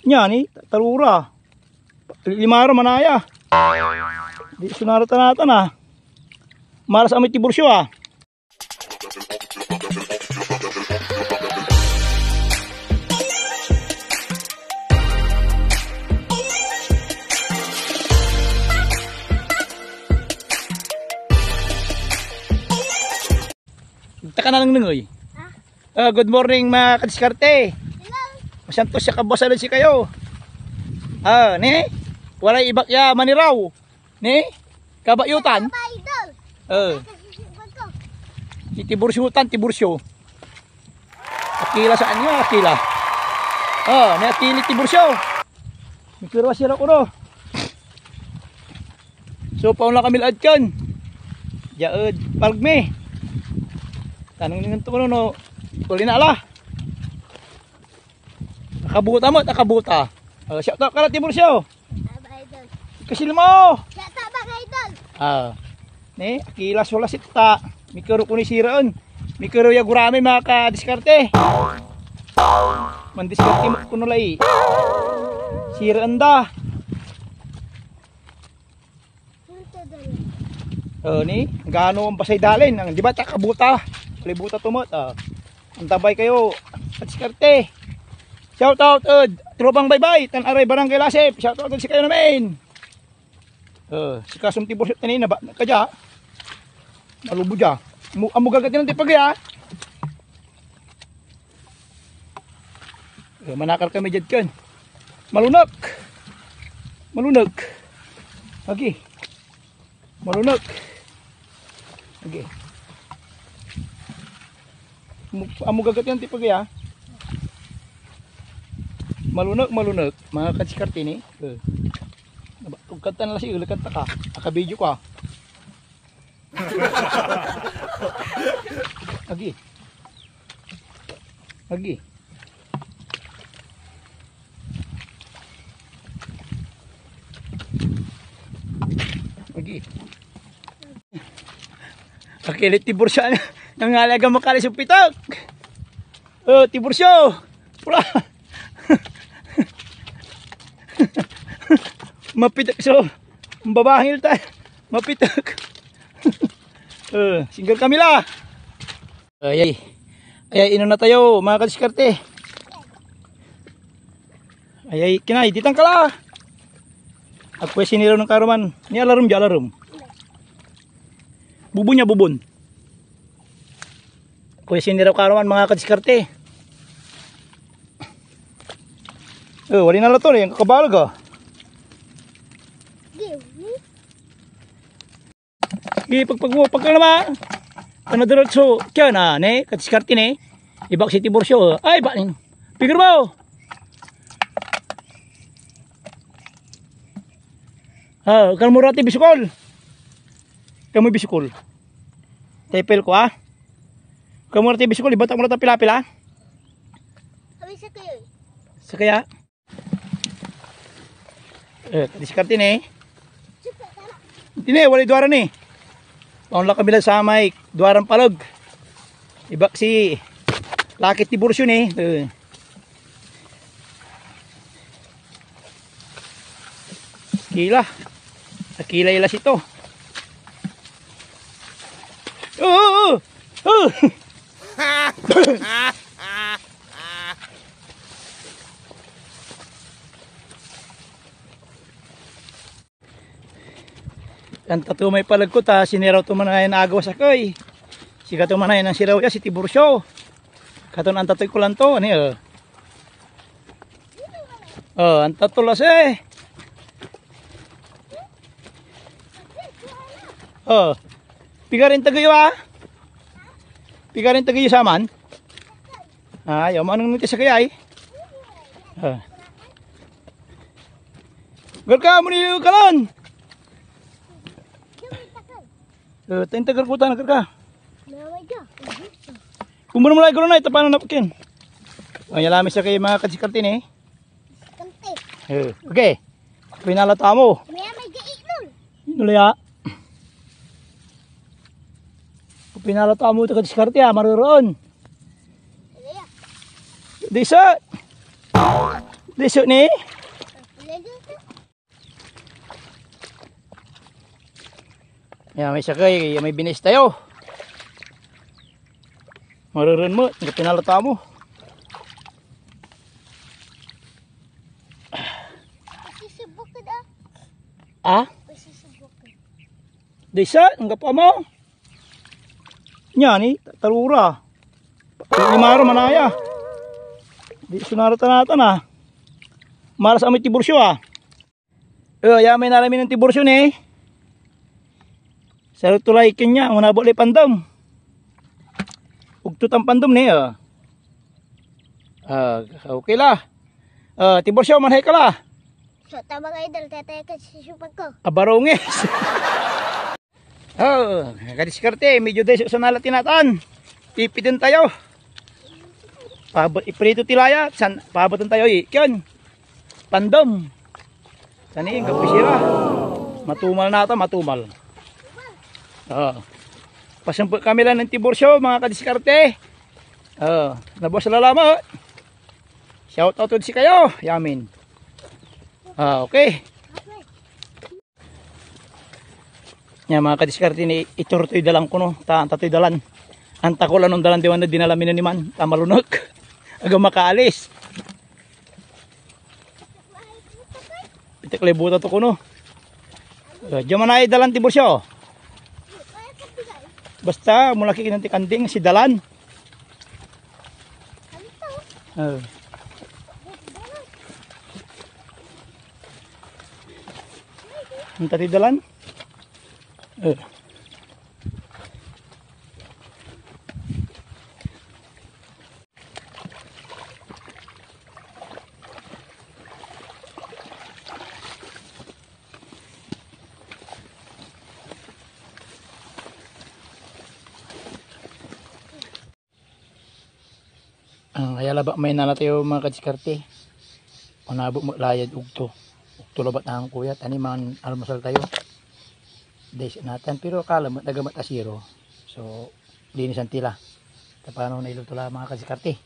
niya ni talura. Limaro manaya. Di sunaratan natin ah. Maras amit tibursyo ah. Taka na lang nengoy. Good morning mga kadiskarte. Masantos siya kabasalan si kayo. Ni? Walay ibak ya maniraw. Ni? Kabayutan. Tibursyutan, tibursyo. Akila saan niya, akila. Ni akili tibursyo. Mikirwa sila ko no. So paun lang kami laad kan. Jaad palgme. Tanong ningan to no. Uli na ala. Nakabuta mo, nakabuta. Shout out ka na tibursyo. Kasil mo. Shout out bang idol. Ni akila sola sita. Mikiro ko ni siraan. Mikiro ya gurame mga kadiskarte. Mandiskarte mo kuno lai. Siraan da. Ni gaano ang pasay dalin, di ba takabuta? Libuta tumot Antabay kayo kadiskarte. Shout out tropang bye-bye. Tan aray barangay Lasep. Shout out si kayo namin. Si kasum tibursyo kanina ba kadya? Malubo dya. Amo gagatin ng tipag ya. Manakal kami dyan kan. Malunak. Malunak. Okay. Malunak. Okay. Amo gagatin ng tipag ya. Malunak, malunak. Mga kadiskarte ni. Kung kanta na lang si ulit kanta ka. Aka-video ka. Lagi. Lagi. Lagi. Akilit tibursyo nangalaga makali sa pitak. Tibursyo. Pula. Mapitak so. Babahil tayo. Mapitak. Single kami la. Ay ino na tayo mga kadiskarte. Ay kinay ditang kala. Ako siniro ng karuman. Ni alarm di alarm. Bubunya bubun. Ako siniro karuman mga kadiskarte. Wali na lato yung kakabalag ah. Pagpag ka naman kanadurot so kaya na ne kadiskarte ne ibak si tibursyo ay banin pigir mo kalmurati bisikol kamu bisikol tepel ko kalmurati bisikol ibatak mo na pila-pila sa kaya kadiskarte ne hindi ne wala duwara ne paun lang kami lang sa may duwarang palog. Ibak si lakit tibursyo ni. Kila. Akila ilas ito. Ang tato may palag ko ta siniraw tumanayan agawas akoy. Si katumanayan ang siraw ya si tibursyo. Katon ang tatoy ko lang to ani ang tato las pigarin tagayo pigarin tagayo saman. Ayaw manong nuti sa kayay. Garka mo niliw kalan. Tayo tagar ko tanah ka. Kumuro mo lang ko na ito paano napakin. Yalamis sa kayo mga kadiskarte ni. Okay. Pinalata mo. May gait nun. Nulaya. Pinalata mo ito kadiskarte maroon. Disa. Diso ni. Lagi ito. Yan, may sakay, may binis tayo. Marurun mo, hindi pinalata mo. Pasisubok ka da. Ah? Pasisubok ka. Disa, ang gapa mo. Yan eh, talura. Limaro manaya. Di sunarata natin ah. Maras amoy tibursyo ah. Yamay nalamin ng tibursyo ni. Sarot tulay kanya, unabot li pandom. Ugtut ang pandom ni okay la. Tibursyo manhay ka la. So, tama ka idol. Tatay ka sisubok ko. Abarongis. Kadiskarte, medyo deso sa nalatin natin. Pipidin tayo. Iprito tilaya, pabotan tayo ikyon. Pandom. Sani, kapisira. Matumal na ito, matumal. Pasampo kami lang ng tibursyo, mga kadiskarte. Nabos sa lalama. Shout out si kayo, yamin. Okay. Yan mga kadiskarte ni iturtoy dalang ko no. Tatoy dalan. Ang takulan ng dalan diwan na dinalamin na ni man. Tamalunok. Aga makaalis. Pitik libuta to ko no. Diyan man ay dalan tibursyo. Basta mula kikinanti kanding si dalan. Ang tati dalan. Kaya laba may nalatayo mga kadiskarte. Unabo maglayad ugto. Ugto labat na ang kuya. Tani man almusal tayo. Days natin. Pero akala mo nagamat asiro. So, linisan tila. Tapano na iluto lang mga kadiskarte.